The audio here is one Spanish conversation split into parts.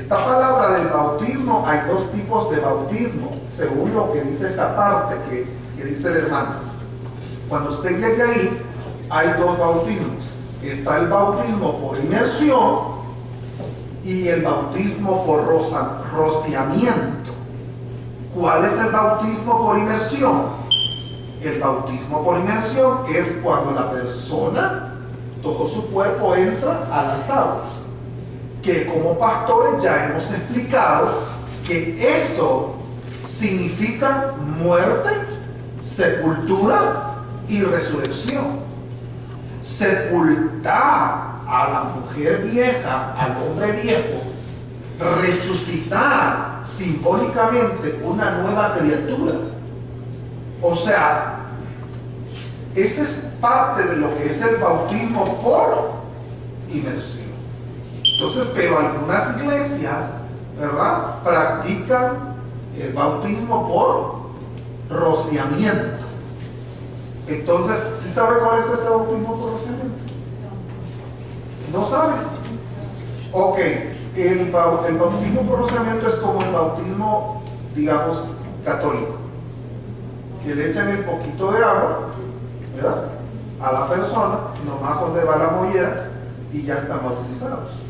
Esta palabra del bautismo, hay dos tipos de bautismo, según lo que dice esa parte que dice el hermano. Cuando usted llegue ahí, hay dos bautismos. Está el bautismo por inmersión y el bautismo por rociamiento. ¿Cuál es el bautismo por inmersión? El bautismo por inmersión es cuando la persona, todo su cuerpo entra a las aguas. Que como pastores ya hemos explicado que eso significa muerte, sepultura y resurrección. Sepultar a la mujer vieja, al hombre viejo, resucitar simbólicamente una nueva criatura. O sea, esa es parte de lo que es el bautismo por inmersión. Entonces, pero algunas iglesias, ¿verdad?, practican el bautismo por rociamiento. Entonces, ¿sí sabe cuál es ese bautismo por rociamiento? ¿No sabe? Ok, el bautismo por rociamiento es como el bautismo, digamos, católico, que le echan el poquito de agua, ¿verdad?, a la persona, nomás donde va la mollera, y ya están bautizados.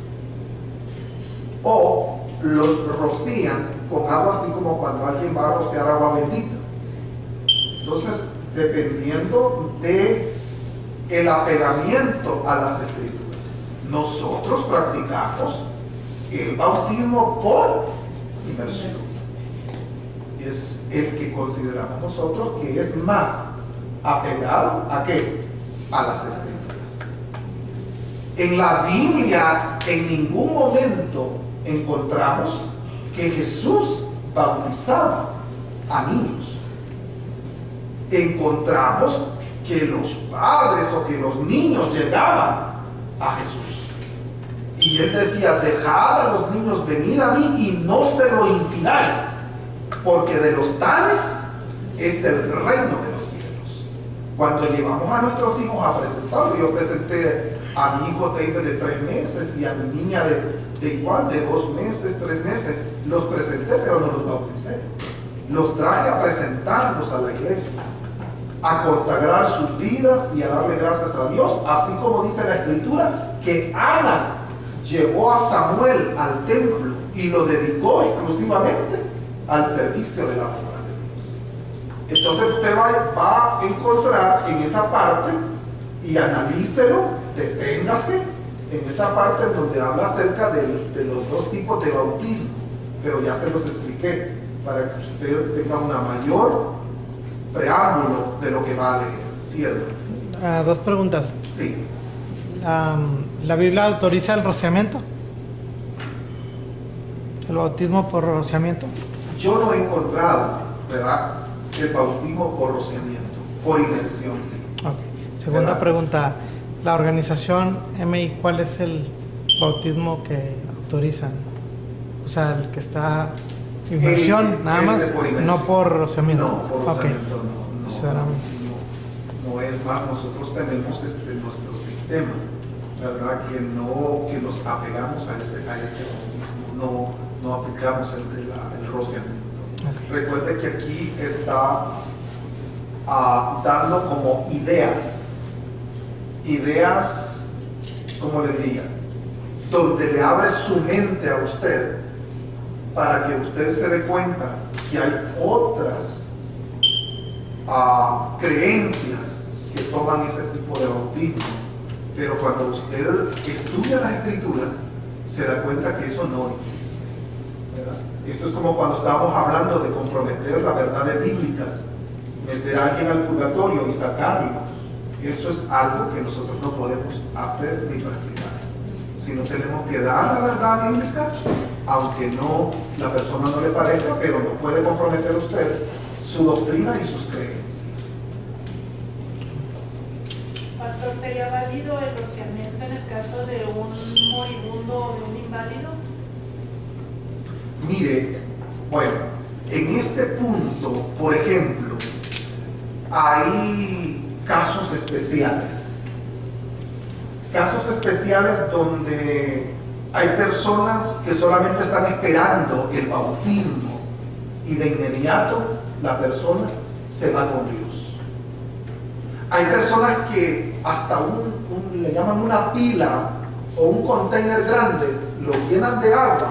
O los rocían con agua, así como cuando alguien va a rociar agua bendita. Entonces, dependiendo de el apegamiento a las escrituras, nosotros practicamos el bautismo por inmersión. Es el que consideramos nosotros que es más apegado ¿a qué? A las escrituras. En la Biblia en ningún momento encontramos que Jesús bautizaba a niños. Encontramos que los padres o que los niños llegaban a Jesús y él decía: dejad a los niños venir a mí y no se lo impidáis, porque de los tales es el reino de los cielos. Cuando llevamos a nuestros hijos a presentarlo, yo presenté a mi hijo David de 3 meses y a mi niña de igual, de 2 meses, 3 meses, los presenté, pero no los bauticé. Los traje a presentarlos a la iglesia, a consagrar sus vidas y a darle gracias a Dios, así como dice la escritura que Ana llevó a Samuel al templo y lo dedicó exclusivamente al servicio de la obra de Dios. Entonces usted va a encontrar en esa parte, y analícelo, deténgase en esa parte en donde habla acerca de los dos tipos de bautismo, pero ya se los expliqué para que usted tenga una mayor preámbulo de lo que va a leer, ¿cierto? 2 preguntas. Sí. ¿La Biblia autoriza el rociamiento? ¿El bautismo por rociamiento? Yo no he encontrado, ¿verdad?, el bautismo por rociamiento, por inmersión, sí. Okay. Segunda ¿verdad? pregunta. La organización MI, ¿cuál es el bautismo que autorizan? O sea, el que está inmersión, nada más, por inmersión. no por rociamiento. No, por rociamiento, Okay. no es más. Nosotros tenemos nuestro sistema, ¿verdad?, que nos apegamos a ese bautismo, no aplicamos el rociamiento. Okay. Recuerde que aquí está dando como ideas, como le diría, donde le abre su mente a usted para que usted se dé cuenta que hay otras creencias que toman ese tipo de bautismo, pero cuando usted estudia las escrituras se da cuenta que eso no existe, ¿verdad? Esto es como cuando estábamos hablando de comprometer las verdades bíblicas, meter a alguien al purgatorio y sacarlo. Eso es algo que nosotros no podemos hacer ni practicar, sino tenemos que dar la verdad bíblica, aunque la persona no le parezca, pero no puede comprometer usted su doctrina y sus creencias. Pastor, ¿sería válido el rociamiento en el caso de un moribundo o de un inválido? Mire, bueno, en este punto, por ejemplo, hay casos especiales donde Hay personas que solamente están esperando el bautismo y de inmediato la persona se va con Dios. Hay personas que hasta le llaman una pila o un container grande, lo llenan de agua,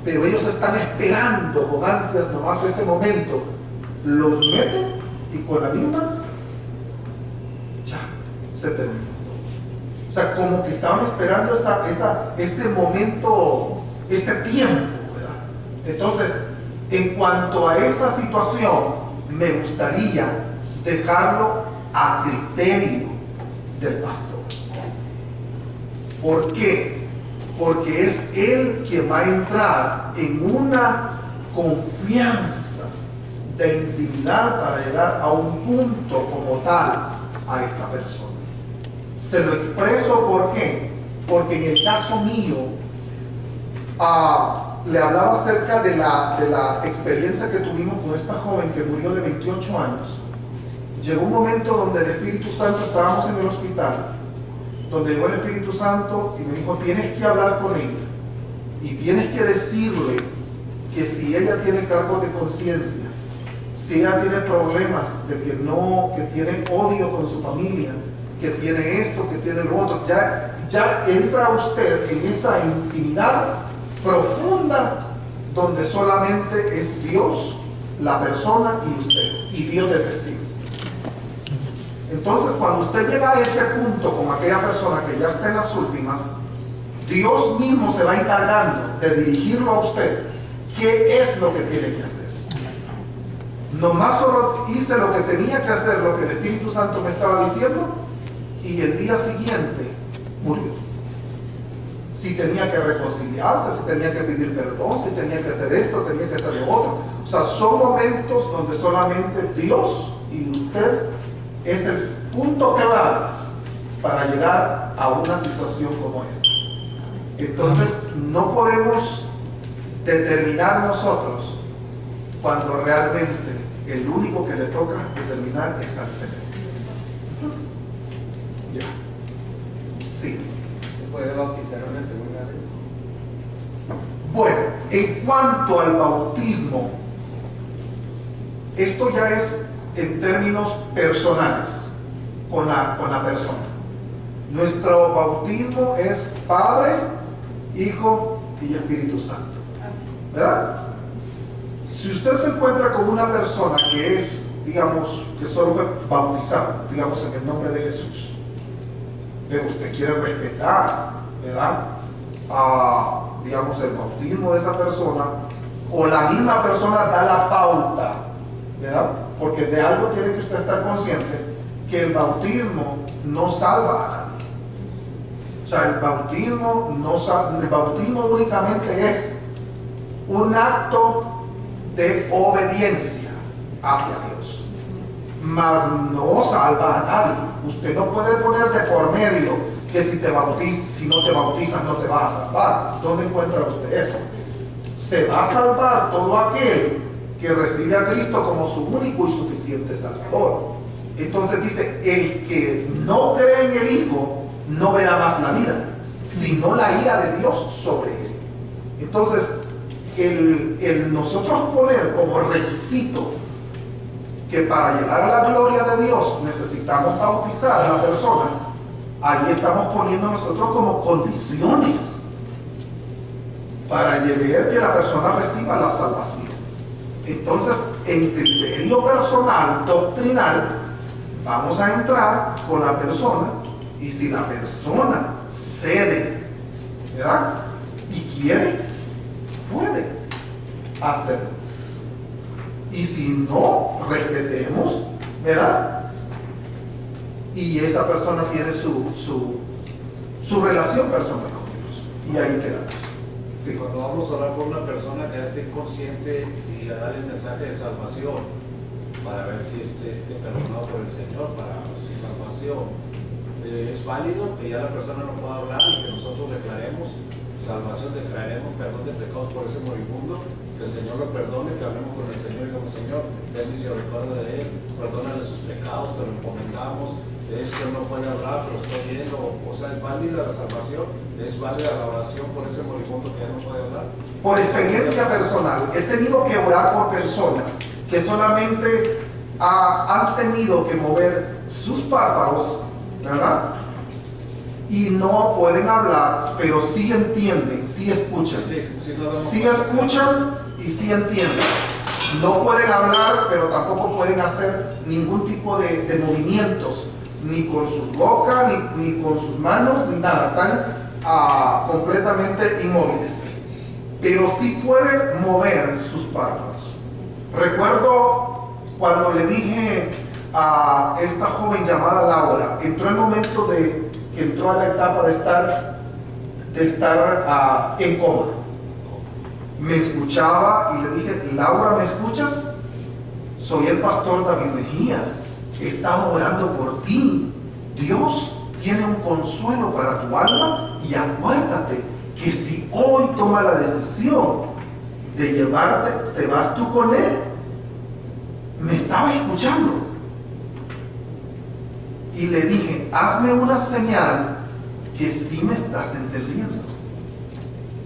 pero ellos están esperando con ansias nomás ese momento, los meten y con la misma ya se terminó. O sea, como que estaban esperando ese momento, ese tiempo, ¿verdad? Entonces, en cuanto a esa situación, me gustaría dejarlo a criterio del pastor. ¿Por qué? Porque es él quien va a entrar en una confianza de intimidad para llegar a un punto como tal a esta persona. Se lo expreso, ¿por qué? Porque en el caso mío, le hablaba acerca de la experiencia que tuvimos con esta joven que murió de 28 años. Llegó un momento donde el Espíritu Santo, estábamos en el hospital, donde llegó el Espíritu Santo y me dijo, tienes que hablar con ella y tienes que decirle que si ella tiene cargos de conciencia, si ella tiene problemas de que tiene odio con su familia, que tiene esto, que tiene lo otro, ya entra usted en esa intimidad profunda donde solamente es Dios, la persona y usted, y Dios de testigo. Entonces, cuando usted llega a ese punto con aquella persona que ya está en las últimas, Dios mismo se va encargando de dirigirlo a usted. ¿Qué es lo que tiene que hacer? Nomás solo hice lo que tenía que hacer, lo que el Espíritu Santo me estaba diciendo, y el día siguiente murió. Si tenía que reconciliarse, si tenía que pedir perdón, si tenía que hacer esto, tenía que hacer lo otro. O sea, son momentos donde solamente Dios y usted es el punto clave para llegar a una situación como esta. Entonces, no podemos determinar nosotros cuando realmente el único que le toca determinar es al Señor. Ya. Sí. ¿Se puede bautizar una segunda vez? Bueno, en cuanto al bautismo, esto ya es en términos personales con la persona. Nuestro bautismo es Padre, Hijo y Espíritu Santo, ¿verdad? Si usted se encuentra con una persona que es, digamos, que solo fue bautizado, digamos, en el nombre de Jesús, pero usted quiere respetar, ¿verdad? Digamos, el bautismo de esa persona, o la misma persona da la pauta, ¿verdad? Porque de algo tiene que usted estar consciente, que el bautismo no salva a nadie. O sea, el bautismo únicamente es un acto de obediencia hacia Dios, mas no salva a nadie. Usted no puede poner de por medio que si no te bautizas no te vas a salvar. ¿Dónde encuentra usted eso? Se va a salvar todo aquel que recibe a Cristo como su único y suficiente Salvador. Entonces dice, el que no cree en el Hijo no verá más la vida, sino la ira de Dios sobre él. Entonces, el nosotros poner como requisito que para llegar a la gloria de Dios necesitamos bautizar a la persona, ahí estamos poniendo nosotros como condiciones para llevar que la persona reciba la salvación. Entonces, en criterio personal, doctrinal, vamos a entrar con la persona, y si la persona cede, ¿verdad? Y quiere, puede hacerlo. Y si no, respetemos, ¿verdad? Y esa persona tiene su relación personal con Dios. Y ahí quedamos. Sí, cuando vamos a hablar con una persona que ya esté consciente y a darle el mensaje de salvación, para ver si esté perdonado por el Señor, para su salvación, es válido que ya la persona no pueda hablar y que nosotros declaremos salvación, declaremos perdón de pecados por ese moribundo, que el Señor lo perdone, que hablemos con el Señor y digamos, Señor, ten misericordia de él, perdónale sus pecados, te lo encomendamos, es que no puede hablar, pero estoy viendo, o sea, es válida la salvación, es válida la oración por ese moribundo que ya no puede hablar. Por experiencia personal, he tenido que orar por personas que solamente han tenido que mover sus párpados, ¿verdad? Y no pueden hablar, pero sí entienden, sí escuchan. Sí escuchan y sí entienden. No pueden hablar, pero tampoco pueden hacer ningún tipo de movimientos, ni con sus bocas, ni con sus manos, ni nada. Están completamente inmóviles. Pero sí pueden mover sus párpados. Recuerdo cuando le dije a esta joven llamada Laura, entró el momento de que entró a la etapa de estar en coma. Me escuchaba y le dije, Laura, ¿me escuchas? Soy el pastor David Mejía. He estado orando por ti. Dios tiene un consuelo para tu alma y acuérdate que si hoy toma la decisión de llevarte, te vas tú con él. Me estaba escuchando. Y le dije, hazme una señal que sí me estás entendiendo.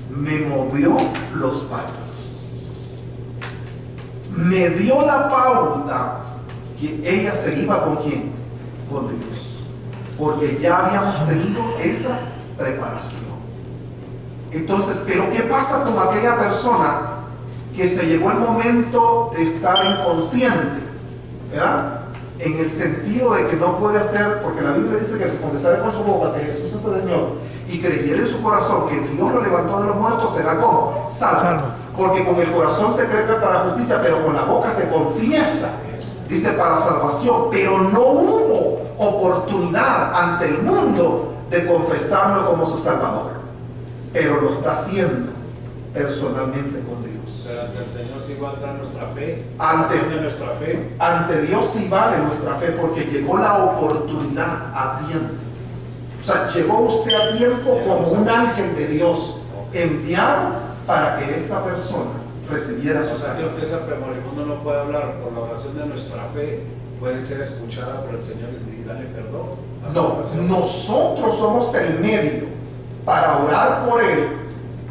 Me movió los párpados. Me dio la pauta que ella se iba con quién, con Dios, porque ya habíamos tenido esa preparación. Entonces, pero ¿qué pasa con aquella persona que se llegó el momento de estar inconsciente, ¿verdad? En el sentido de que no puede hacer, porque la Biblia dice que confesaré con su boca que Jesús es el Señor y creyere en su corazón que Dios lo levantó de los muertos, será como salvo. Porque con el corazón se cree que para justicia, pero con la boca se confiesa, dice, para salvación. Pero no hubo oportunidad ante el mundo de confesarlo como su Salvador, pero lo está haciendo personalmente con Dios. Pero ante el Señor sí valdrá nuestra fe. Ante ante Dios sí vale nuestra fe, porque llegó la oportunidad a tiempo. O sea, llegó usted a tiempo como un ángel de Dios enviado para que esta persona recibiera su salvación. O sea, que salvación. el moribundo no puede hablar, por la oración de nuestra fe puede ser escuchada por el Señor y darle perdón. No, nosotros somos el medio para orar por él,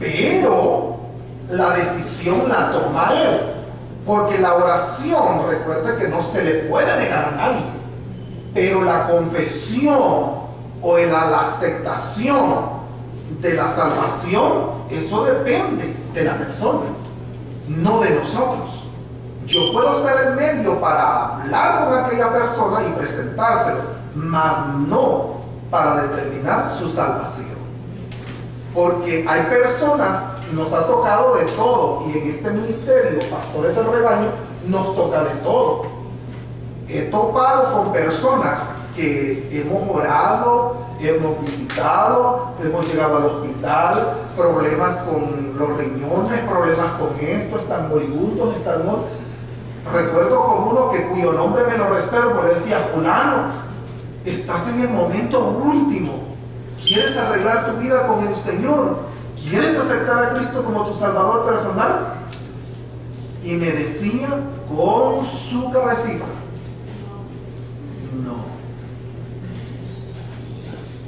pero la decisión la toma él, porque la oración, recuerda que no se le puede negar a nadie, pero la confesión o la aceptación de la salvación, eso depende de la persona, no de nosotros. Yo puedo ser el medio para hablar con aquella persona y presentárselo, mas no para determinar su salvación. Porque hay personas, nos ha tocado de todo, y en este ministerio, pastores del rebaño, nos toca de todo. He topado con personas que hemos orado, hemos visitado, hemos llegado al hospital, problemas con los riñones, problemas con esto, están moribundos, están muertos. Recuerdo con uno cuyo nombre me lo reservo, le decía, fulano, estás en el momento último, ¿quieres arreglar tu vida con el Señor? ¿Quieres aceptar a Cristo como tu Salvador personal? Y me decía con su cabecita, no.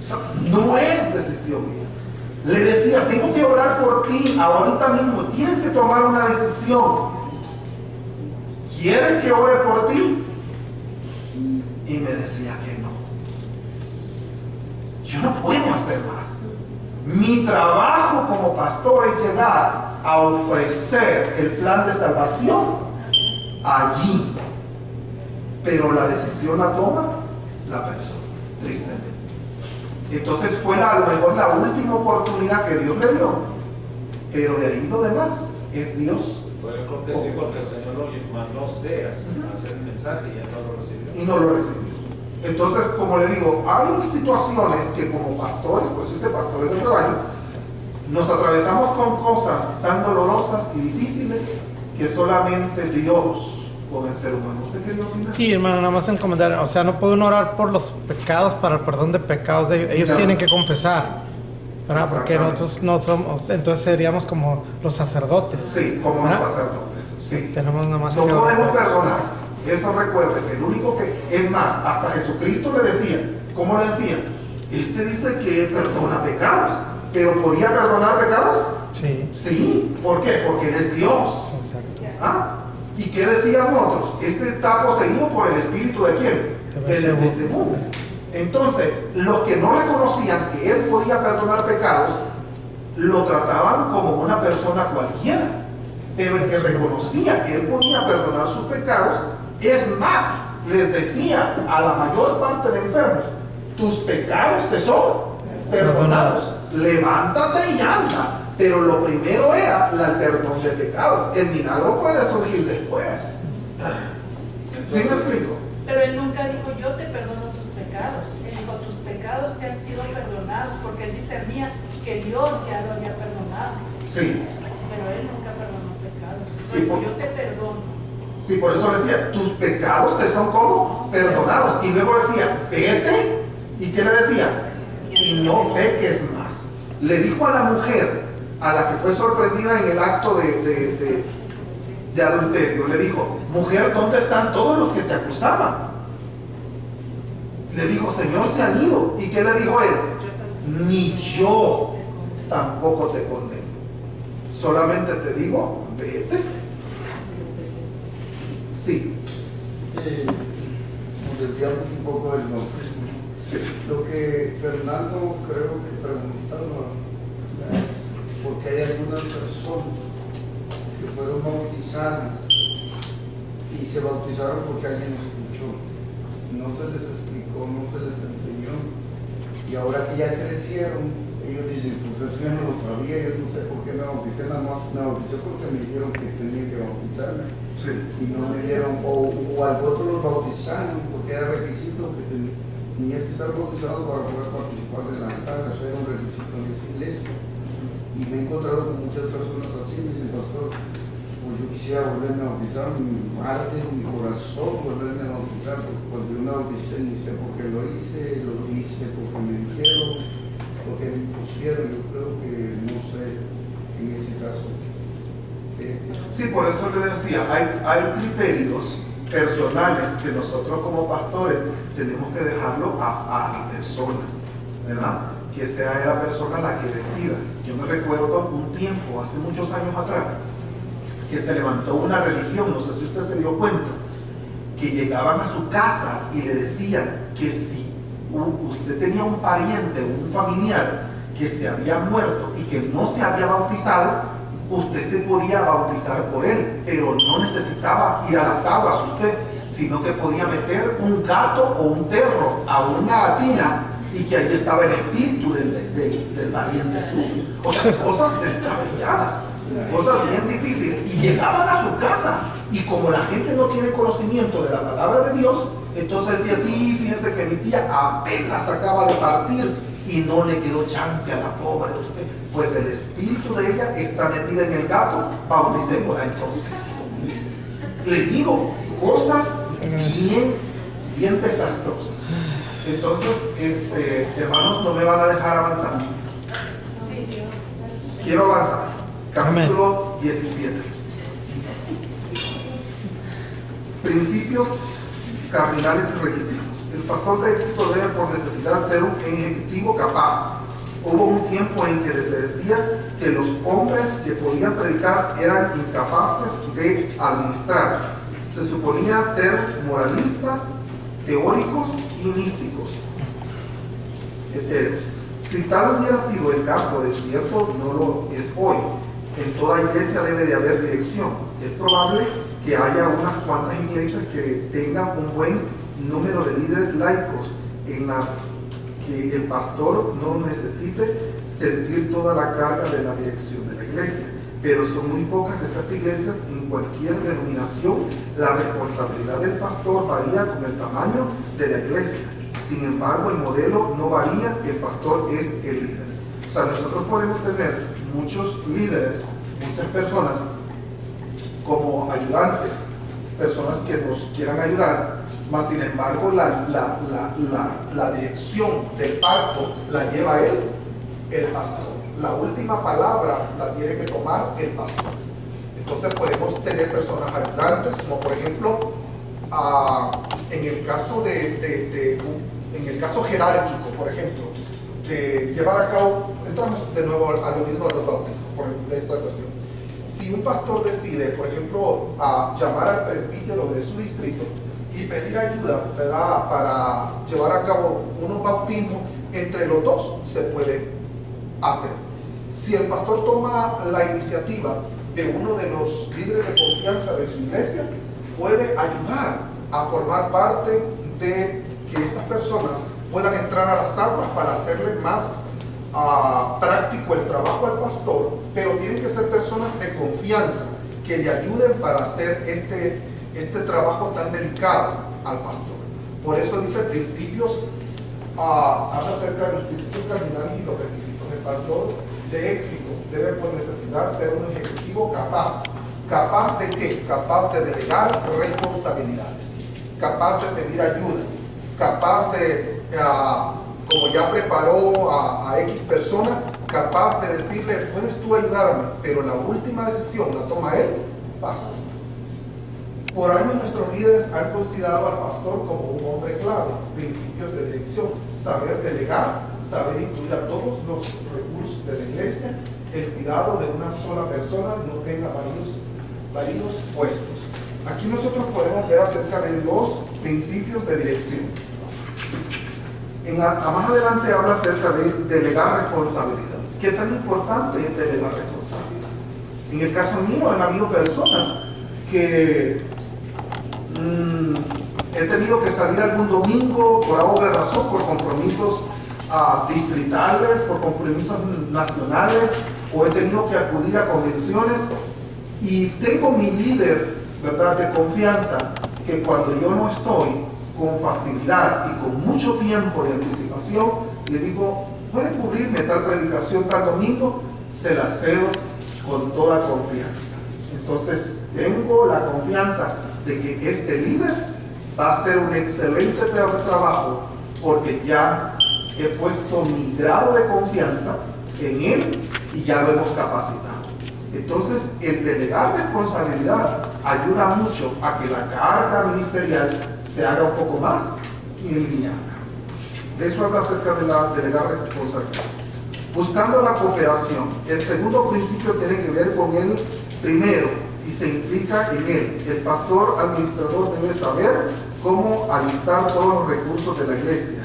O sea, no es decisión mía. Le decía, tengo que orar por ti ahorita mismo, tienes que tomar una decisión. ¿Quieres que ore por ti? Y me decía que no. Yo no puedo hacer más. Mi trabajo como pastor es llegar a ofrecer el plan de salvación allí. Pero la decisión la toma la persona, tristemente. Entonces fue a lo mejor la última oportunidad que Dios le dio. Pero de ahí lo demás es Dios. Pues yo creo que sí, porque el Señor lo mandó a usted a hacer el mensaje y ya no lo recibió. Y no lo recibió. Entonces, como le digo, hay situaciones que como pastores, pues yo soy pastor del rebaño, nos atravesamos con cosas tan dolorosas y difíciles que solamente Dios puede vencer humanos. ¿Usted quería opinar? Sí, hermano, nada más en comentar, o sea, no pueden orar por los pecados para el perdón de pecados de ellos. Ellos Claro. tienen que confesar, ¿verdad? Porque Exactamente. nosotros no somos, entonces seríamos como los sacerdotes. Sí, como los ¿verdad? sacerdotes. Sí. Tenemos nada más No que podemos orar. perdonar, Eso recuerde que el único que, es más, hasta Jesucristo le decía, ¿cómo le decía? Este dice que perdona pecados, pero ¿podía perdonar pecados? Sí. Sí, ¿por qué? Porque Él es Dios. Exacto. ¿Ah? ¿Y qué decían otros? Este está poseído por el espíritu de quién? Del Belzebú. Entonces, los que no reconocían que Él podía perdonar pecados, lo trataban como una persona cualquiera. Pero el que reconocía que Él podía perdonar sus pecados, es más, les decía a la mayor parte de enfermos, tus pecados te son perdonados, levántate y anda. Pero lo primero era el perdón de pecados. El milagro puede surgir después. ¿Sí me explico? Pero Él nunca dijo, yo te perdono tus pecados. Él dijo, tus pecados te han sido perdonados, porque Él discernía que Dios ya lo había perdonado. Sí. Pero Él nunca perdonó pecados. Sí, Dijo, por- yo te perdono. Sí, por eso decía, tus pecados te son como perdonados. Y luego decía, vete. ¿Y qué le decía? Y no peques más. Le dijo a la mujer, a la que fue sorprendida en el acto de adulterio, le dijo, mujer, ¿dónde están todos los que te acusaban? Le dijo, Señor, se han ido. ¿Y qué le dijo él? Ni yo tampoco te condeno. Solamente te digo, vete. Sí. Nos desviamos un poco del norte. Sí. Lo que Fernando creo que preguntaba es porque hay algunas personas que fueron bautizadas y se bautizaron porque alguien escuchó, no se les explicó, no se les enseñó, y ahora que ya crecieron, ellos dicen, pues eso yo no lo sabía, yo no sé por qué me bauticé, nada más me bauticé porque me dijeron que tenía que bautizarme. Sí. Y no me dieron, o al otro los bautizaron porque era requisito que tenías que estar bautizado para poder participar de la altar, eso era un requisito en esa iglesia. Y me he encontrado con muchas personas así, me dicen, pastor, pues yo quisiera volverme a bautizar, mi arte, mi corazón, volverme a bautizar, porque cuando yo me bauticé ni sé por qué lo hice porque me dijeron, porque me impusieron. Yo creo que, no sé, en ese caso. Sí, por eso le decía, hay criterios personales que nosotros como pastores tenemos que dejarlo a la persona, ¿verdad? Que sea la persona la que decida. Yo me recuerdo un tiempo, hace muchos años atrás, que se levantó una religión, no sé si usted se dio cuenta, que llegaban a su casa y le decían que si usted tenía un pariente, un familiar que se había muerto y que no se había bautizado, usted se podía bautizar por él, pero no necesitaba ir a las aguas usted, sino que podía meter un gato o un perro a una tina y que ahí estaba el espíritu del pariente suyo. O sea, cosas descabelladas, cosas bien difíciles. Y llegaban a su casa y como la gente no tiene conocimiento de la palabra de Dios, entonces decía, sí, fíjense que mi tía apenas acaba de partir y no le quedó chance a la pobre usted. Pues el espíritu de ella está metida en el gato, bauticémosla entonces. Le digo, cosas bien desastrosas. Entonces, hermanos, no me van a dejar avanzar. Sí, Dios. Quiero avanzar. Capítulo 17. Principios cardinales y requisitos. El pastor de éxito debe por necesidad ser un ejecutivo capaz. Hubo un tiempo en que se decía que los hombres que podían predicar eran incapaces de administrar. Se suponía ser moralistas, teóricos y místicos, etéreos. Si tal hubiera sido el caso, de cierto no lo es hoy. En toda iglesia debe de haber dirección. Es probable que haya unas cuantas iglesias que tengan un buen número de líderes laicos en las que el pastor no necesite sentir toda la carga de la dirección de la iglesia, pero son muy pocas estas iglesias. En cualquier denominación la responsabilidad del pastor varía con el tamaño de la iglesia. Sin embargo, el modelo no varía, el pastor es el líder. O sea, nosotros podemos tener muchos líderes, muchas personas como ayudantes, personas que nos quieran ayudar, mas sin embargo la dirección del pacto la lleva él, el pastor. La última palabra la tiene que tomar el pastor. Entonces podemos tener personas ayudantes, como por ejemplo en el caso en el caso jerárquico, por ejemplo, de llevar a cabo, entramos de nuevo a lo mismo de los bautismos, por esta cuestión. Si un pastor decide, por ejemplo, llamar al presbítero de su distrito y pedir ayuda, ¿verdad?, para llevar a cabo unos bautismos, entre los dos se puede hacer. Si el pastor toma la iniciativa de uno de los líderes de confianza de su iglesia, puede ayudar a formar parte de que estas personas puedan entrar a las aguas para hacerle más práctico el trabajo al pastor, pero tienen que ser personas de confianza que le ayuden para hacer este trabajo tan delicado al pastor. Por eso dice principios, habla acerca de los principios cardinales y los requisitos del pastor de éxito. Debe por necesidad ser un ejecutivo capaz. ¿Capaz de qué? Capaz de delegar responsabilidades, capaz de pedir ayuda, capaz de, como ya preparó a X persona, capaz de decirle, puedes tú ayudarme, pero la última decisión la toma él, pastor. Por años nuestros líderes han considerado al pastor como un hombre clave, principios de dirección, saber delegar, saber incluir a todos los recursos de la iglesia, el cuidado de una sola persona no tenga varios puestos. Aquí nosotros podemos ver acerca de los principios de dirección. Más adelante habla acerca de delegar responsabilidad. ¿Qué tan importante es delegar responsabilidad? En el caso mío han habido personas que he tenido que salir algún domingo por algo de razón, por compromisos distritales, por compromisos nacionales, o he tenido que acudir a convenciones, y tengo mi líder, ¿verdad?, de confianza, que cuando yo no estoy, con facilidad y con mucho tiempo de anticipación, le digo, ¿puede cubrirme tal predicación tal domingo? Se la cedo con toda confianza. Entonces tengo la confianza de que este líder va a hacer un excelente trabajo, porque ya he puesto mi grado de confianza en él y ya lo hemos capacitado. Entonces el delegar responsabilidad ayuda mucho a que la carga ministerial se haga un poco más liviana. De eso habla acerca de la delegar responsabilidad. Buscando la cooperación. El segundo principio tiene que ver con el primero y se implica en él. El pastor administrador debe saber cómo alistar todos los recursos de la iglesia.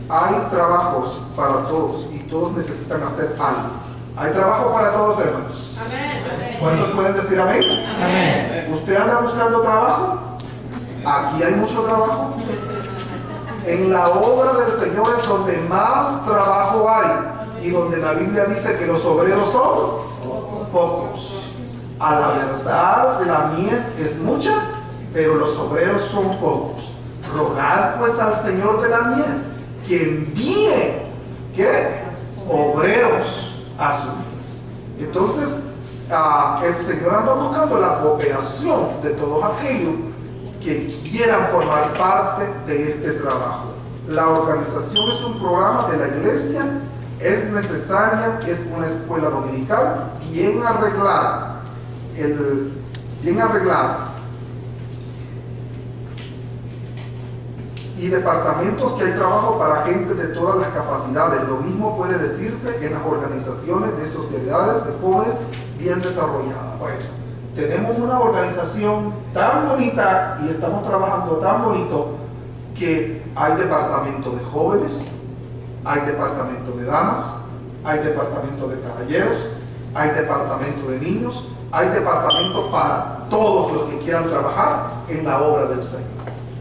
Hay trabajos para todos y todos necesitan hacer algo. Hay trabajo para todos, hermanos. Amén. ¿Cuántos pueden decir amén? Amén. ¿Usted anda buscando trabajo? Aquí hay mucho trabajo. En la obra del Señor es donde más trabajo hay y donde la Biblia dice que los obreros son pocos. A la verdad, la mies es mucha, pero los obreros son pocos. Rogad pues al Señor de la mies que envíe, ¿qué?, obreros a su mies. Entonces, el Señor anda buscando la cooperación de todos aquellos que quieran formar parte de este trabajo. La organización es un programa de la iglesia, es necesaria, es una escuela dominical bien arreglada, y departamentos que hay trabajo para gente de todas las capacidades. Lo mismo puede decirse en las organizaciones de sociedades de jóvenes bien desarrolladas. Bueno, tenemos una organización tan bonita y estamos trabajando tan bonito que hay departamento de jóvenes, hay departamento de damas, hay departamento de caballeros, hay departamento de niños, hay departamento para todos los que quieran trabajar en la obra del Señor.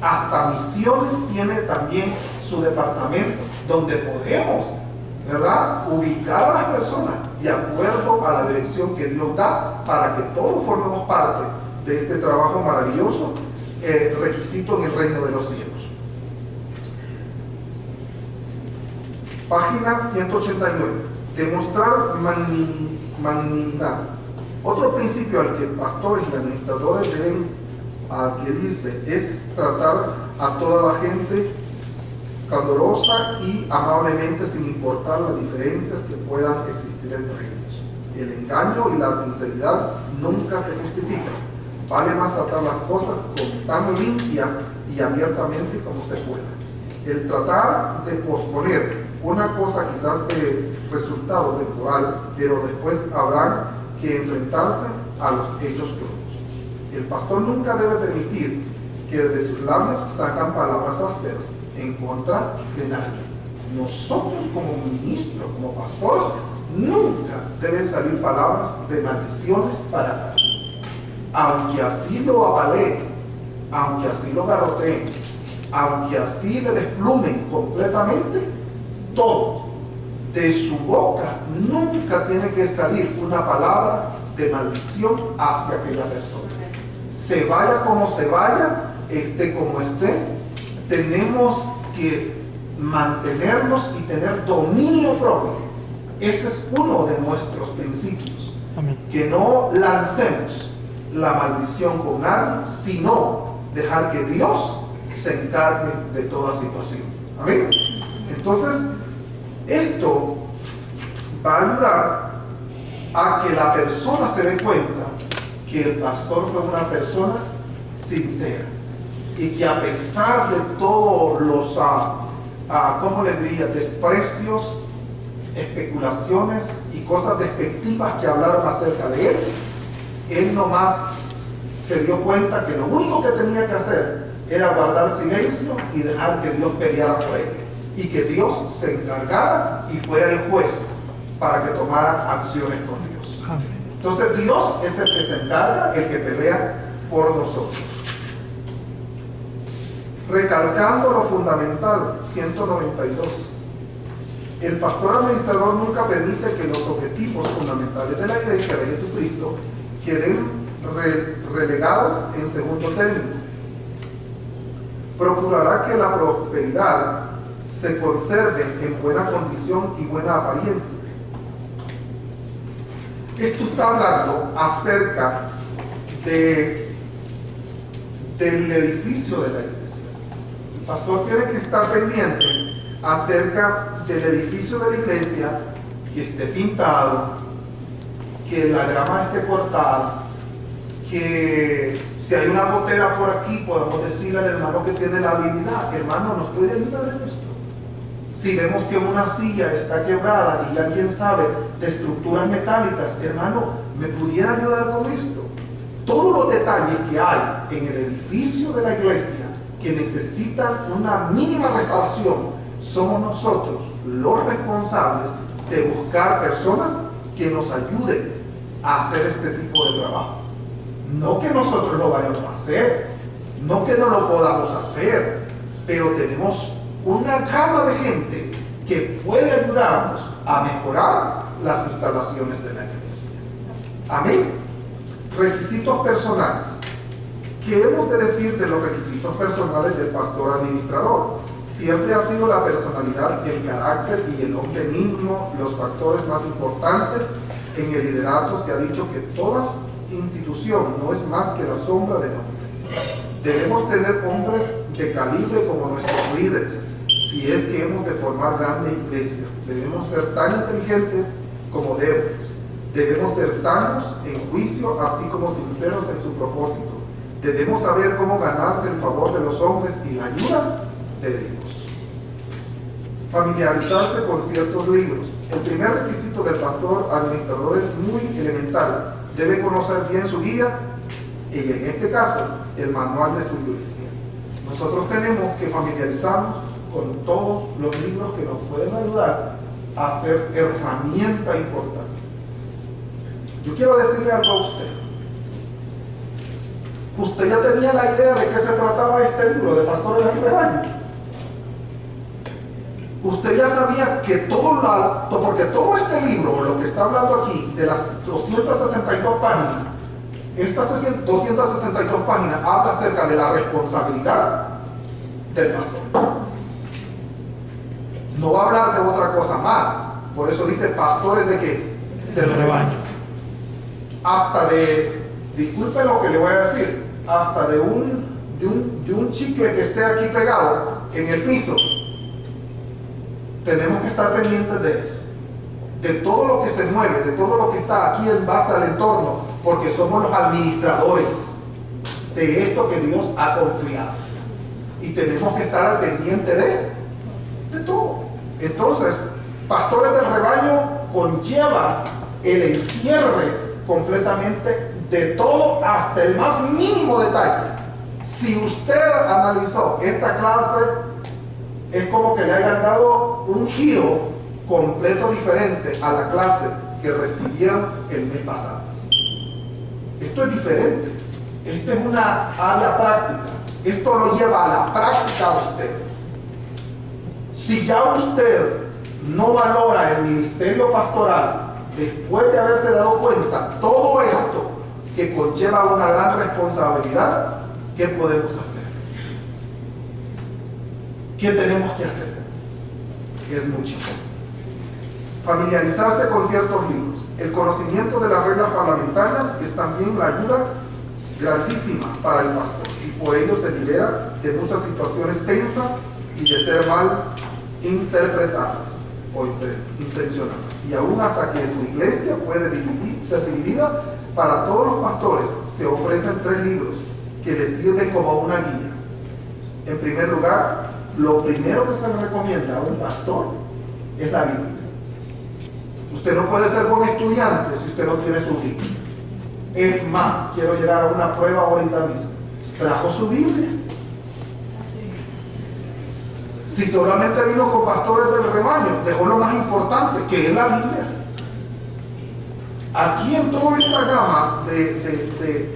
Hasta misiones tiene también su departamento, donde podemos, ¿verdad?, ubicar a las personas de acuerdo a la dirección que Dios da para que todos formemos parte de este trabajo maravilloso, requisito en el reino de los cielos. Página 189. Demostrar magnanimidad. Otro principio al que pastores y administradores deben adquirirse es tratar a toda la gente candorosa y amablemente, sin importar las diferencias que puedan existir entre ellos. El engaño y la sinceridad nunca se justifican. Vale más tratar las cosas con tan limpia y abiertamente como se pueda. El tratar de posponer una cosa quizás de resultado temporal, pero después habrá que enfrentarse a los hechos crudos. El pastor nunca debe permitir que de sus labios salgan palabras ásperas en contra de nadie. Nosotros como ministros, como pastores, nunca deben salir palabras de maldiciones para nadie. Aunque así lo apaleen, aunque así lo garroteen, aunque así le desplumen completamente, todo de su boca nunca tiene que salir una palabra de maldición hacia aquella persona. Se vaya como se vaya, esté como esté, tenemos que mantenernos y tener dominio propio. Ese es uno de nuestros principios. Amén. Que no lancemos la maldición con nadie, sino dejar que Dios se encargue de toda situación. Amén. Entonces, esto va a ayudar a que la persona se dé cuenta que el pastor fue una persona sincera y que a pesar de todos los, ¿cómo le diría?, desprecios, especulaciones y cosas despectivas que hablaron acerca de él nomás se dio cuenta que lo único que tenía que hacer era guardar silencio y dejar que Dios peleara por él, y que Dios se encargara y fuera el juez para que tomara acciones con Dios. Amén. Entonces Dios es el que se encarga, el que pelea por nosotros. Recalcando lo fundamental, 192. El pastor administrador nunca permite que los objetivos fundamentales de la Iglesia de Jesucristo queden relegados en segundo término. Procurará que la prosperidad se conserve en buena condición y buena apariencia. Esto está hablando acerca del edificio de la iglesia. El pastor tiene que estar pendiente acerca del edificio de la iglesia, que esté pintado, que la grama esté cortada, que si hay una gotera por aquí podamos decirle al hermano que tiene la habilidad: hermano, ¿nos puede ayudar en esto? Si vemos que una silla está quebrada y alguien sabe de estructuras metálicas, hermano, ¿me pudiera ayudar con esto? Todos los detalles que hay en el edificio de la iglesia que necesitan una mínima reparación, somos nosotros los responsables de buscar personas que nos ayuden a hacer este tipo de trabajo. No que nosotros lo vayamos a hacer, no que no lo podamos hacer, pero tenemos una gama de gente que puede ayudarnos a mejorar las instalaciones de la iglesia. Amén. Requisitos personales. ¿Qué hemos de decir de los requisitos personales del pastor administrador? Siempre ha sido la personalidad, el carácter y el hombre mismo los factores más importantes. En el liderato se ha dicho que toda institución no es más que la sombra del hombre. Debemos tener hombres de calibre como nuestros líderes. Si es que hemos de formar grandes iglesias, debemos ser tan inteligentes como débiles. Debemos ser sanos en juicio, así como sinceros en su propósito. Debemos saber cómo ganarse el favor de los hombres y la ayuda de Dios. Familiarizarse con ciertos libros. El primer requisito del pastor administrador es muy elemental. Debe conocer bien su guía y, en este caso, el manual de su iglesia. Nosotros tenemos que familiarizarnos con todos los libros que nos pueden ayudar a ser herramienta importante. Yo quiero decirle algo a usted. Usted ya tenía la idea de qué se trataba este libro de Pastores del Rebaño. Usted ya sabía que porque todo este libro, lo que está hablando aquí, de las 262 páginas, estas 262 páginas habla acerca de la responsabilidad del pastor. No va a hablar de otra cosa más. Por eso dice pastores de qué? Del rebaño. Hasta disculpe lo que le voy a decir, hasta de un chicle que esté aquí pegado en el piso, tenemos que estar pendientes de eso, de todo lo que se mueve, de todo lo que está aquí en base al entorno, porque somos los administradores. de esto que Dios ha confiado. Y tenemos que estar al pendiente de todo. Entonces, pastores del rebaño conlleva el encierre completamente de todo hasta el más mínimo detalle. Si usted analizó esta clase, es como que le hayan dado un giro completo diferente a la clase que recibieron el mes pasado. Esto es diferente. Esto es una área práctica. Esto lo lleva a la práctica a usted. Si ya usted no valora el ministerio pastoral después de haberse dado cuenta todo esto que conlleva una gran responsabilidad, ¿qué podemos hacer? ¿Qué tenemos que hacer? Es muchísimo. Familiarizarse con ciertos libros. El conocimiento de las reglas parlamentarias es también la ayuda grandísima para el pastor, y por ello se libera de muchas situaciones tensas y de ser mal interpretadas o intencionadas, y aún hasta que su iglesia puede ser dividida. Para todos los pastores se ofrecen 3 libros que les sirven como una guía. En primer lugar, lo primero que se le recomienda a un pastor es la Biblia. Usted no puede ser buen estudiante si usted no tiene su Biblia. Es más, quiero llegar a una prueba ahorita mismo. ¿Trajo su Biblia? Si solamente vino con pastores del rebaño, dejó lo más importante, que es la Biblia. Aquí en toda esta gama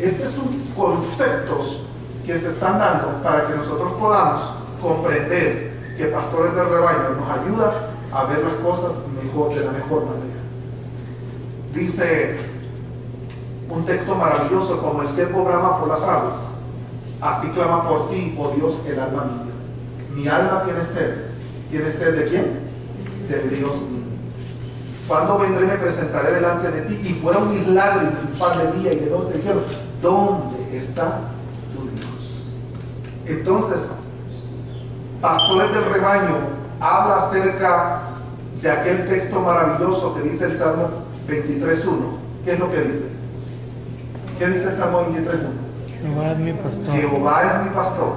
estos son conceptos que se están dando para que nosotros podamos comprender que pastores del rebaño nos ayudan a ver las cosas mejor, de la mejor manera. Dice un texto maravilloso: como el ciervo brama por las aves, así clama por ti, oh Dios, el alma mía. Mi alma tiene sed. ¿Tiene sed de quién? Del Dios mío. ¿Cuándo vendré y me presentaré delante de ti? Y fueron mis lágrimas un par de días, y el otro dijeron: ¿dónde está tu Dios? Entonces, pastores del rebaño habla acerca de aquel texto maravilloso que dice el Salmo 23:1. ¿Qué es lo que dice? ¿Qué dice el Salmo 23:1? Jehová es mi pastor. Jehová es mi pastor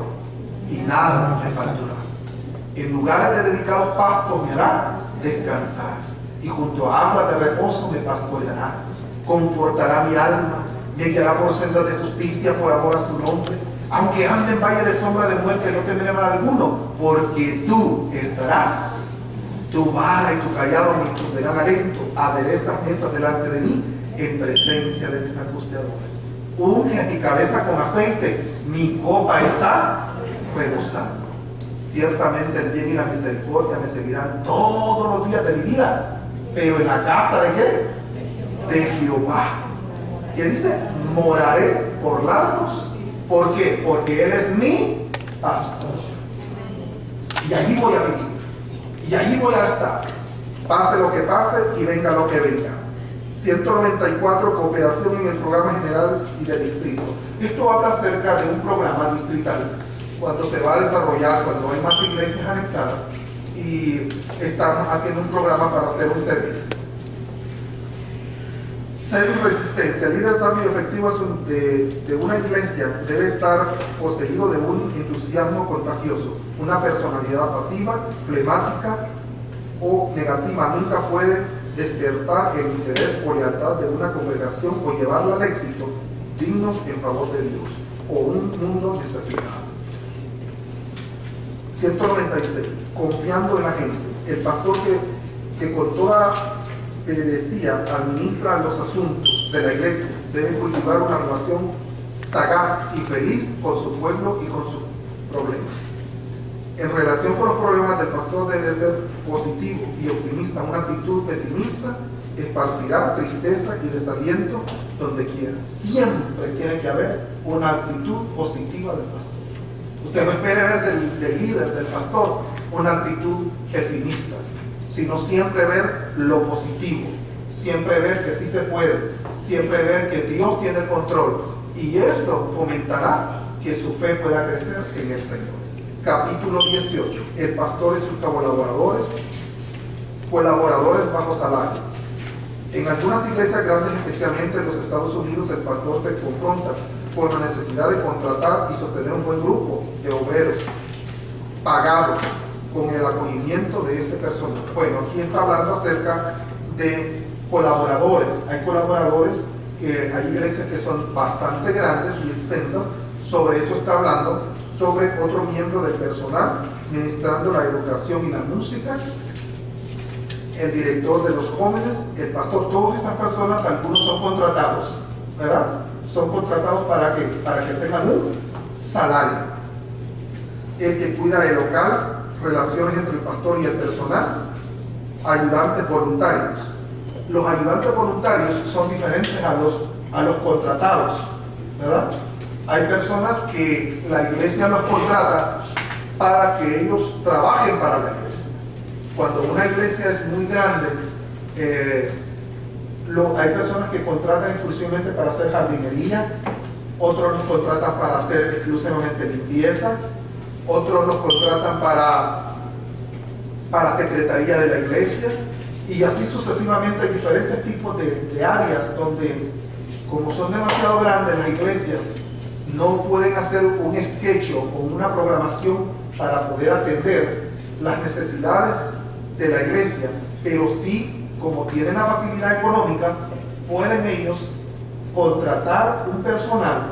y nada me faltará. En lugares de delicados pastos me hará descansar, y junto a aguas de reposo me pastoreará. Confortará mi alma, me guiará por sendas de justicia por amor a su nombre. Aunque ande en valle de sombra de muerte, no temeré mal alguno, porque tú estarás. Tu vara y tu callado me infundirán aliento. Aderezas mesa delante de mí en presencia de mis angustiadores. Unge mi cabeza con aceite, mi copa está rebosando. Ciertamente el bien y la misericordia me seguirán todos los días de mi vida, pero en la casa ¿de qué? De Jehová. ¿Qué dice? Moraré por largos. ¿Por qué? Porque Él es mi pastor. Y allí voy a vivir. Y allí voy a estar. Pase lo que pase y venga lo que venga. 194, cooperación en el programa general y de distrito. Esto habla acerca de un programa distrital cuando se va a desarrollar, cuando hay más iglesias anexadas y estamos haciendo un programa para hacer un servicio. Ser resistencia. El líder sabio y efectivo de una iglesia debe estar poseído de un entusiasmo contagioso. Una personalidad pasiva, flemática o negativa nunca puede despertar el interés o lealtad de una congregación o llevarla al éxito, dignos en favor de Dios o un mundo necesitado. 196. Confiando en la gente. El pastor que con toda decía administra los asuntos de la iglesia debe cultivar una relación sagaz y feliz con su pueblo y con sus problemas. En relación con los problemas del pastor debe ser positivo y optimista. Una actitud pesimista esparcirá tristeza y desaliento donde quiera. Siempre tiene que haber una actitud positiva del pastor. Usted no espere ver del líder, del pastor, una actitud pesimista, sino siempre ver lo positivo, siempre ver que sí se puede, siempre ver que Dios tiene el control, y eso fomentará que su fe pueda crecer en el Señor. Capítulo 18. El pastor y sus colaboradores bajo salario. En algunas iglesias grandes, especialmente en los Estados Unidos, el pastor se confronta con la necesidad de contratar y sostener un buen grupo de obreros pagados con el acogimiento de este personal. Bueno, aquí está hablando acerca de colaboradores. Hay colaboradores que hay iglesias que son bastante grandes y extensas. Sobre eso está hablando, sobre otro miembro del personal, ministrando la educación y la música, el director de los jóvenes, el pastor. Todas estas personas, algunos son contratados, ¿verdad? Son contratados para que tengan un salario. El que cuida el local, relaciones entre el pastor y el personal, ayudantes voluntarios. Los ayudantes voluntarios son diferentes a los contratados, ¿verdad? Hay personas que la iglesia los contrata para que ellos trabajen para la iglesia. Cuando una iglesia es muy grande, hay personas que contratan exclusivamente para hacer jardinería, otros los contratan para hacer exclusivamente limpieza, otros los contratan para secretaría de la iglesia, y así sucesivamente. Hay diferentes tipos de áreas donde, como son demasiado grandes las iglesias, no pueden hacer un sketch o una programación para poder atender las necesidades de la iglesia, pero sí, como tienen la facilidad económica, pueden ellos contratar un personal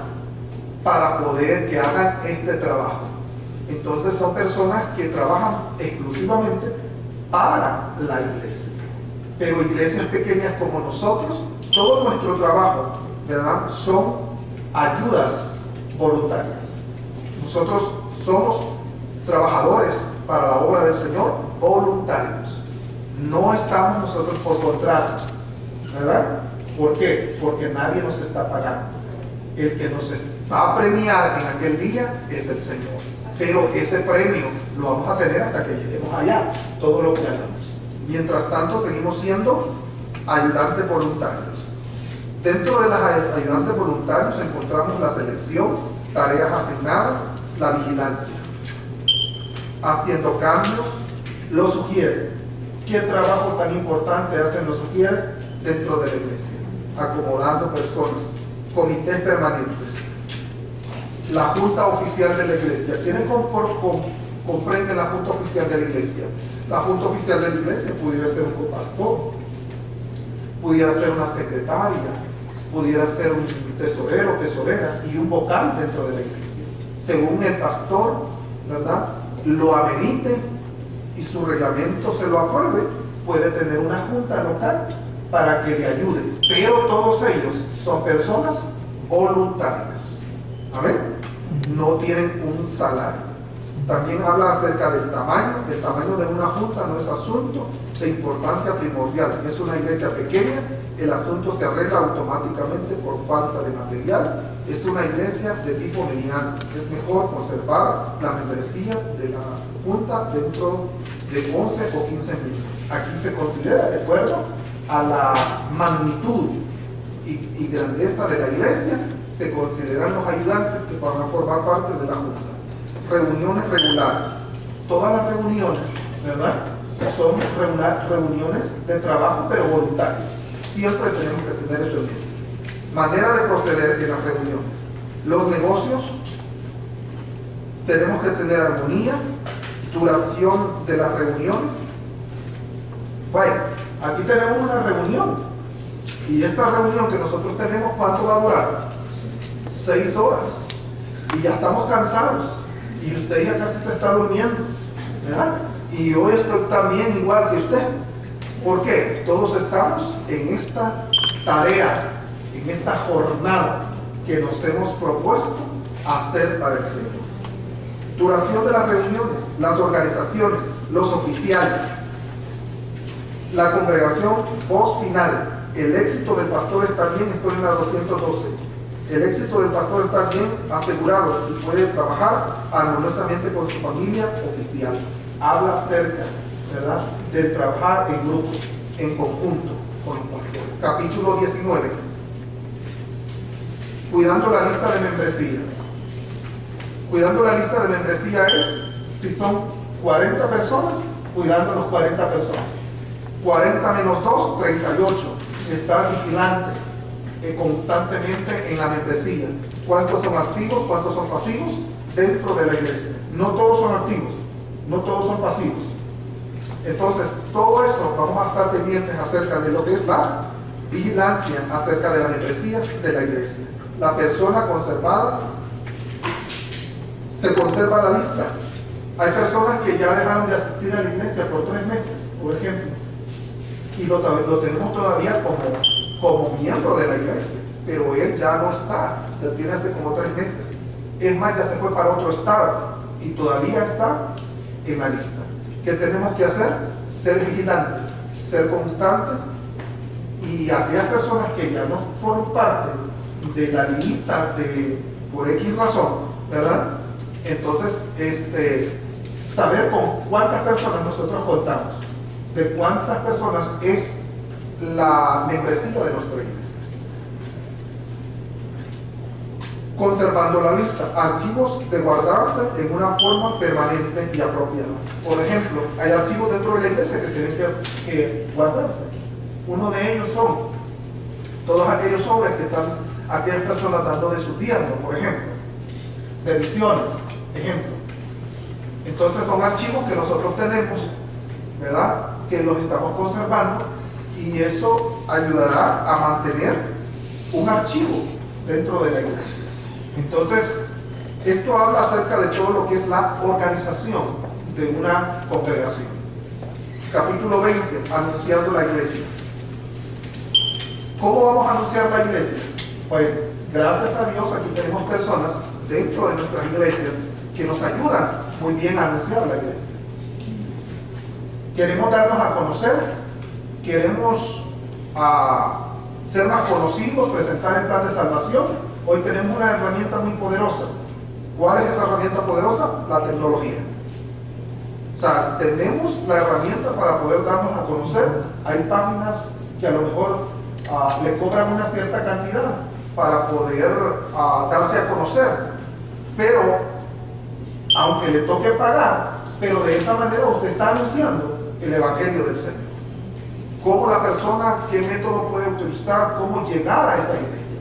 para poder que hagan este trabajo. Entonces son personas que trabajan exclusivamente para la iglesia. Pero iglesias pequeñas como nosotros, todo nuestro trabajo, ¿verdad?, son ayudas voluntarias. Nosotros somos trabajadores para la obra del Señor, voluntarios. No estamos nosotros por contratos, ¿verdad? ¿Por qué? Porque nadie nos está pagando. El que nos va a premiar en aquel día es el Señor. Pero ese premio lo vamos a tener hasta que lleguemos allá, todo lo que hagamos. Mientras tanto, seguimos siendo ayudantes voluntarios. Dentro de los ayudantes voluntarios encontramos la selección, tareas asignadas, la vigilancia. Haciendo cambios, los sugieres. ¿Qué trabajo tan importante hacen los sugieres dentro de la iglesia? Acomodando personas, comités permanentes, la junta oficial de la iglesia. ¿Quiénes comprenden la junta oficial de la iglesia? La junta oficial de la iglesia pudiera ser un copastor, pudiera ser una secretaria, pudiera ser un tesorero, tesorera y un vocal dentro de la iglesia. Según el pastor, ¿verdad?, lo amerite y su reglamento se lo apruebe, puede tener una junta local para que le ayude. Pero todos ellos son personas voluntarias. Amén. No tienen un salario. También habla acerca del tamaño. El tamaño de una junta no es asunto de importancia primordial. Es una iglesia pequeña, el asunto se arregla automáticamente por falta de material. Es una iglesia de tipo mediano. Es mejor conservar la membresía de la junta dentro de 11 o 15 miembros. Aquí se considera de acuerdo a la magnitud y grandeza de la iglesia, se consideran los ayudantes que van a formar parte de la junta. Reuniones regulares. Todas las reuniones, ¿verdad?, son reuniones de trabajo, pero voluntarias. Siempre tenemos que tener eso en mente. Manera de proceder en las reuniones. Los negocios, tenemos que tener armonía, duración de las reuniones. Bueno, aquí tenemos una reunión. Y esta reunión que nosotros tenemos, ¿cuánto va a durar? 6 horas. Y ya estamos cansados. Y usted ya casi se está durmiendo, ¿verdad? Y yo estoy también igual que usted. ¿Por qué? Todos estamos en esta tarea, en esta jornada que nos hemos propuesto hacer para el Señor. Duración de las reuniones, las organizaciones, los oficiales, la congregación post final. El éxito del pastor está bien, estoy en la 212. El éxito del pastor está bien asegurado si puede trabajar armoniosamente con su familia oficial. Habla acerca, ¿verdad?, del trabajar en grupo, en conjunto con los pastores. Capítulo 19. Cuidando la lista de membresía. Cuidando la lista de membresía es, si son 40 personas, cuidando los 40 personas. 40 menos 2, 38. estar vigilantes constantemente en la membresía. ¿Cuántos son activos? ¿Cuántos son pasivos dentro de la iglesia? No todos son activos, no todos son pasivos. Entonces, todo eso vamos a estar pendientes acerca de lo que es la vigilancia acerca de la membresía de la iglesia. La persona conservada, se conserva la lista. Hay personas que ya dejaron de asistir a la iglesia por 3 meses, por ejemplo, y lo tenemos todavía como miembro de la iglesia, pero él ya no está, ya tiene hace como 3 meses. Es más, ya se fue para otro estado y todavía está en la lista. ¿Qué tenemos que hacer? Ser vigilantes, ser constantes, y aquellas personas que ya no forman parte de la lista por X razón, ¿verdad? Entonces, saber con cuántas personas nosotros contamos, de cuántas personas es la membresía de nuestra iglesia. Conservando la lista, archivos de guardarse en una forma permanente y apropiada. Por ejemplo, hay archivos dentro de la iglesia que tienen que guardarse. Uno de ellos son todos aquellos sobres que están aquellas personas dando de su diezmo, por ejemplo, de misiones, ejemplo. Entonces son archivos que nosotros tenemos, ¿verdad?, que los estamos conservando, y eso ayudará a mantener un archivo dentro de la iglesia. Entonces, esto habla acerca de todo lo que es la organización de una congregación. Capítulo 20, anunciando la iglesia. ¿Cómo vamos a anunciar la iglesia? Pues, gracias a Dios, aquí tenemos personas dentro de nuestras iglesias que nos ayudan muy bien a anunciar la iglesia. Queremos darnos a conocer, queremos ser más conocidos, presentar el plan de salvación. Hoy tenemos una herramienta muy poderosa. ¿Cuál es esa herramienta poderosa? La tecnología. O sea, tenemos la herramienta para poder darnos a conocer. Hay páginas que a lo mejor le cobran una cierta cantidad para poder darse a conocer, pero aunque le toque pagar, pero de esa manera usted está anunciando el evangelio del Señor. ¿Cómo la persona, qué método puede utilizar, cómo llegar a esa iglesia?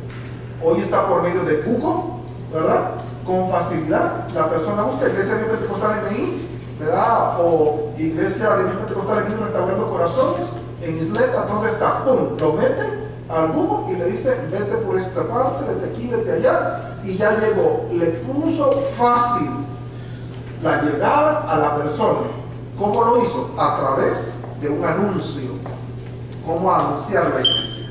Hoy está por medio de Google, ¿verdad? Con facilidad, la persona busca Iglesia de Dios Pentecostal MI, ¿verdad? O Iglesia de Dios Pentecostal MI Restaurando Corazones, en Isleta, ¿dónde está? ¡Pum! Lo mete al Google y le dice, vete por esta parte, vete aquí, vete allá, y ya llegó. Le puso fácil la llegada a la persona. ¿Cómo lo hizo? A través de un anuncio. ¿Cómo anunciar la iglesia?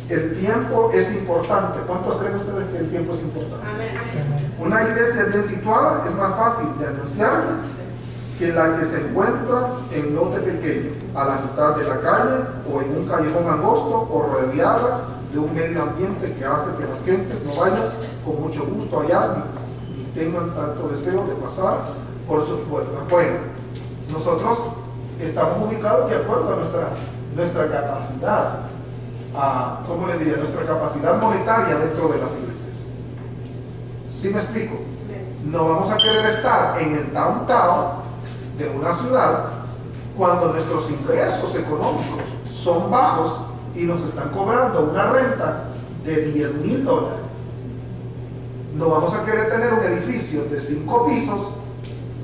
El tiempo es importante. ¿Cuántos creen ustedes que el tiempo es importante? Amén. Una iglesia bien situada es más fácil de anunciarse que la que se encuentra en lote pequeño, a la mitad de la calle, o en un callejón angosto, o rodeada de un medio ambiente que hace que las gentes no vayan con mucho gusto allá, ni tengan tanto deseo de pasar por sus puertas. Bueno, nosotros estamos ubicados de acuerdo a nuestra capacidad, ¿cómo le diría? Nuestra capacidad monetaria dentro de las iglesias. ¿Sí me explico? No vamos a querer estar en el downtown de una ciudad cuando nuestros ingresos económicos son bajos y nos están cobrando una renta de $10,000. No vamos a querer tener un edificio de 5 pisos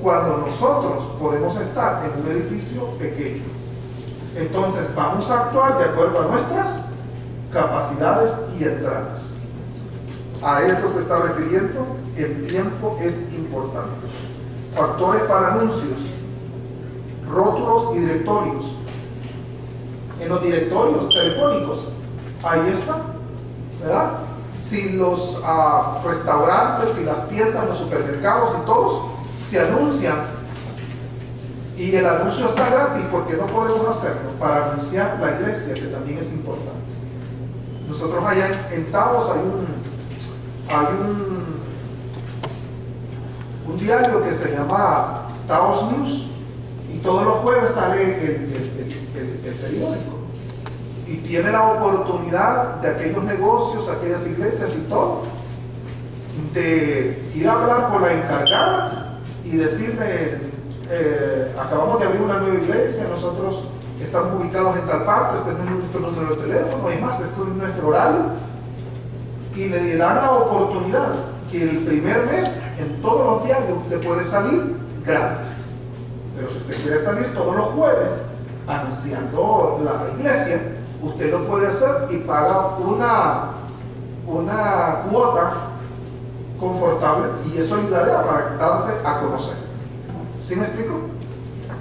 cuando nosotros podemos estar en un edificio pequeño. Entonces vamos a actuar de acuerdo a nuestras capacidades y entradas. A eso se está refiriendo. El tiempo es importante. Factores para anuncios, rótulos y directorios. En los directorios telefónicos, ahí está, ¿verdad? Si los restaurantes, si las tiendas, los supermercados y todos se anuncian, y el anuncio está gratis, ¿por qué no podemos hacerlo? Para anunciar la iglesia, que también es importante. Nosotros allá en Taos hay un diario que se llama Taos News, y todos los jueves sale el periódico, y tiene la oportunidad de aquellos negocios, aquellas iglesias y todo, de ir a hablar con la encargada y decirle, acabamos de abrir una nueva iglesia, nosotros estamos ubicados en tal parte, este es nuestro número de teléfono, y más, esto es nuestro horario, y le dan la oportunidad que el primer mes en todos los diarios usted puede salir gratis. Pero si usted quiere salir todos los jueves anunciando la iglesia, usted lo puede hacer y paga una cuota confortable, y eso ayudaría para darse a conocer. ¿Sí me explico?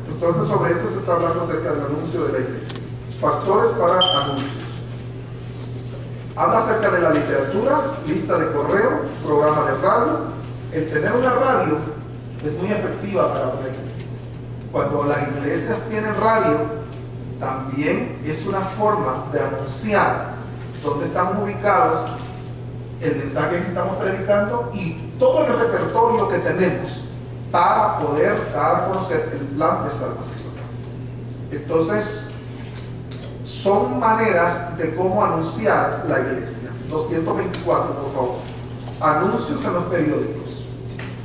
Entonces sobre eso se está hablando acerca del anuncio de la iglesia. Factores para anuncios. Habla acerca de la literatura, lista de correo, programa de radio. El tener una radio es muy efectiva para una iglesia. Cuando las iglesias tienen radio, también es una forma de anunciar dónde estamos ubicados, el mensaje que estamos predicando y todo el repertorio que tenemos para poder dar a conocer el plan de salvación. Entonces, son maneras de cómo anunciar la iglesia. 224, por favor. Anuncios en los periódicos.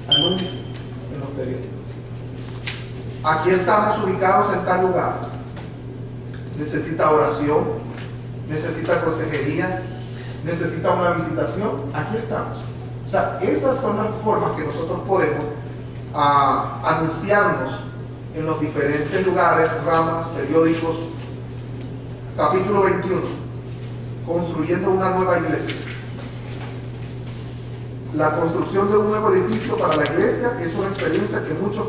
Anuncios en los periódicos. Aquí estamos ubicados en tal lugar. Necesita oración, necesita consejería, necesita una visitación. Aquí estamos. O sea, esas son las formas que nosotros podemos anunciarnos en los diferentes lugares, ramas, periódicos. Capítulo 21, construyendo una nueva iglesia. La construcción de un nuevo edificio para la iglesia es una experiencia que muchos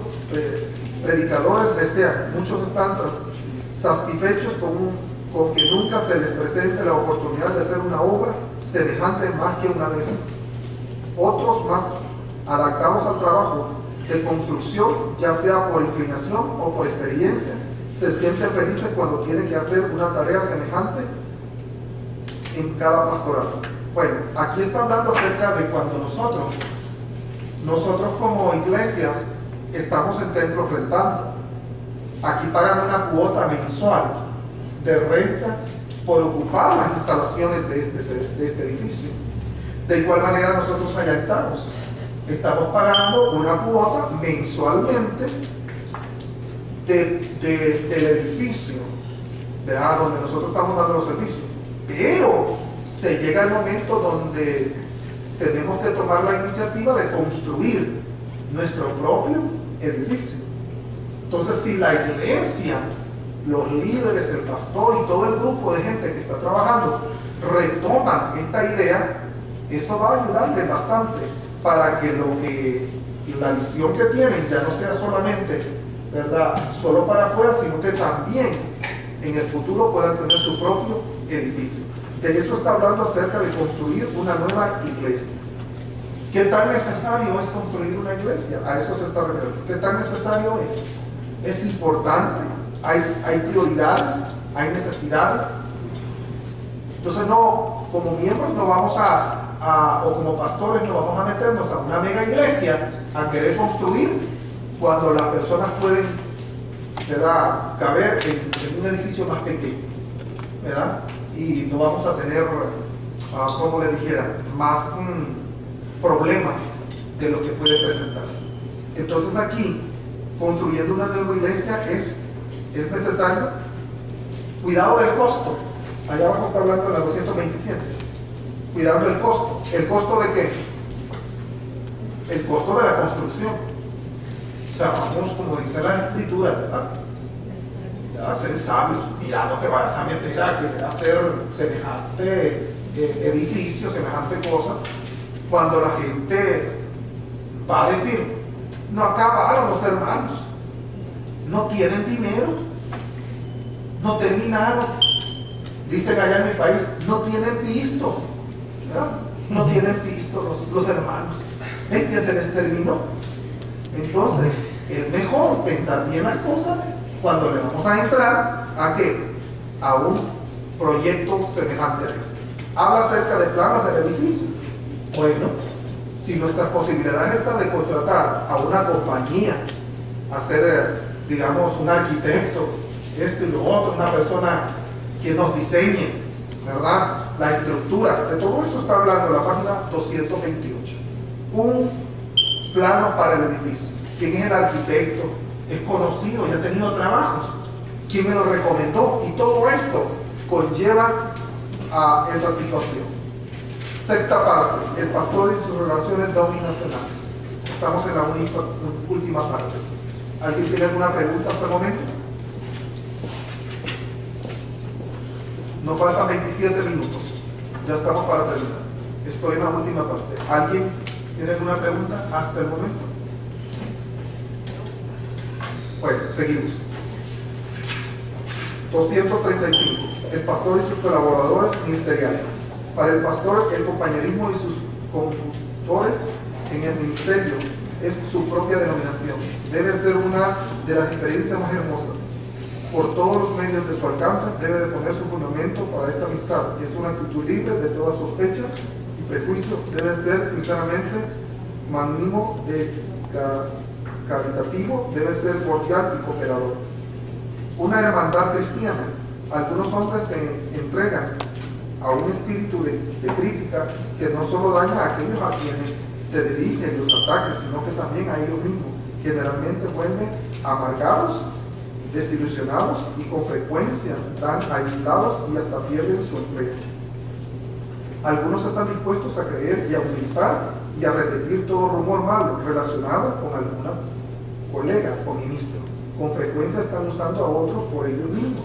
predicadores desean. Muchos están satisfechos con que nunca se les presente la oportunidad de hacer una obra semejante más que una vez. Otros, más adaptados al trabajo de construcción, ya sea por inclinación o por experiencia, se sienten felices cuando tienen que hacer una tarea semejante en cada pastorato. Bueno, aquí está hablando acerca de cuando nosotros como iglesias estamos en templos rentando. Aquí pagan una cuota mensual de renta por ocupar las instalaciones de este edificio. De igual manera nosotros allá estamos pagando una cuota mensualmente del edificio donde nosotros estamos dando los servicios. Pero se llega el momento donde tenemos que tomar la iniciativa de construir nuestro propio edificio. Entonces, si la iglesia, los líderes, el pastor y todo el grupo de gente que está trabajando retoman esta idea, eso va a ayudarles bastante para que la visión que tienen ya no sea solamente, ¿verdad?, solo para afuera, sino que también en el futuro puedan tener su propio edificio. De eso está hablando acerca de construir una nueva iglesia. ¿Qué tan necesario es construir una iglesia? A eso se está refiriendo. ¿Qué tan necesario es? Es importante, hay prioridades, hay necesidades. Entonces no, como miembros no vamos o como pastores no vamos a meternos a una mega iglesia a querer construir cuando las personas pueden, ¿verdad?, caber en un edificio más pequeño, ¿verdad? Y no vamos a tener, como le dijera, más problemas de lo que puede presentarse. Entonces aquí, construyendo una nueva iglesia es necesario. Cuidado del costo. Allá abajo está hablando de la 227. Cuidando el costo. ¿El costo de qué? El costo de la construcción. O sea, vamos, como dice la escritura, ¿verdad?, a ser sabios. Mira, no te vayas a meter a querer hacer semejante edificio, semejante cosa, cuando la gente va a decir, no acabaron los hermanos, no tienen dinero, no terminaron. Dicen allá en mi país, no tienen pisto, ¿verdad? No tienen pisto los hermanos. ¿Ven que se les terminó? Entonces, es mejor pensar bien las cosas cuando le vamos a entrar ¿a qué? A un proyecto semejante a este. Habla acerca de planos del edificio. Bueno, si nuestras posibilidades están de contratar a una compañía, hacer, digamos, un arquitecto, esto y lo otro, una persona que nos diseñe, ¿verdad?, la estructura, de todo eso está hablando la página 228. Un plano para el edificio. ¿Quién es el arquitecto? Es conocido, ya ha tenido trabajos. quién me lo recomendó, y todo esto conlleva a esa situación. Sexta parte, el pastor y sus relaciones dominacionales. Estamos en la última parte. ¿Alguien tiene alguna pregunta hasta el momento? Nos faltan 27 minutos. Ya estamos para terminar. Estoy en la última parte. ¿Alguien tiene alguna pregunta hasta el momento? Bueno, seguimos. 235. El pastor y sus colaboradores ministeriales. Para el pastor, el compañerismo y sus conductores en el ministerio es su propia denominación. Debe ser una de las experiencias más hermosas. Por todos los medios de su alcance, debe de poner su fundamento para esta amistad. Es una actitud libre de toda sospecha y prejuicio. Debe ser sinceramente magnánimo, caritativo, debe ser cordial y cooperador. Una hermandad cristiana. Algunos hombres se entregan a un espíritu de crítica que no solo daña a aquellos a quienes se dirigen los ataques, sino que también a ellos mismos. Generalmente vuelven amargados, desilusionados y con frecuencia dan aislados y hasta pierden su empleo. Algunos están dispuestos a creer y a aumentar y a repetir todo rumor malo relacionado con alguna colega o ministro. Con frecuencia están usando a otros por ellos mismos.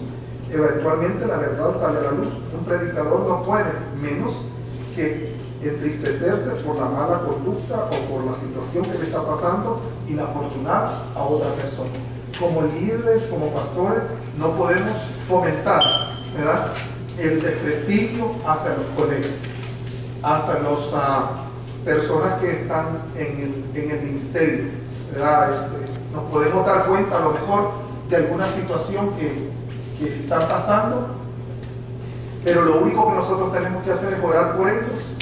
Eventualmente la verdad sale a la luz. Un predicador no puede menos que entristecerse por la mala conducta o por la situación que le está pasando inafortunada a otra persona. Como líderes, como pastores, no podemos fomentar, ¿verdad?, el desprestigio hacia los colegas, hacia las personas que están en el ministerio, ¿verdad? Nos podemos dar cuenta a lo mejor de alguna situación que está pasando, pero lo único que nosotros tenemos que hacer es orar por ellos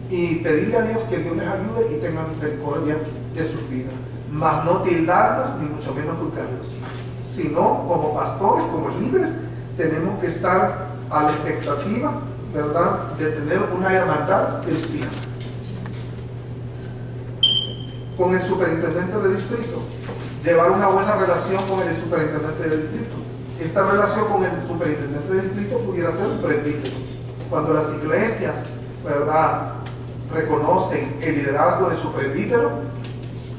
y pedirle a Dios que Dios les ayude y tenga misericordia de sus vidas, mas no tildarlos ni mucho menos juzgarlos, sino como pastores, como líderes, tenemos que estar a la expectativa, ¿verdad?, de tener una hermandad cristiana. Con el superintendente de distrito, llevar una buena relación con el superintendente de distrito. Esta relación con el superintendente de distrito pudiera ser un presbítero. Cuando las iglesias, ¿verdad?, reconocen el liderazgo de su presbítero,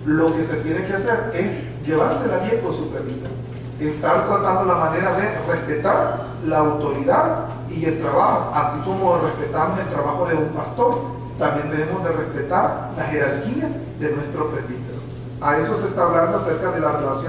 lo que se tiene que hacer es llevársela bien con su presbítero, estar tratando la manera de respetar la autoridad y el trabajo, así como respetamos el trabajo de un pastor, también debemos de respetar la jerarquía de nuestro presbítero. A eso se está hablando acerca de la relación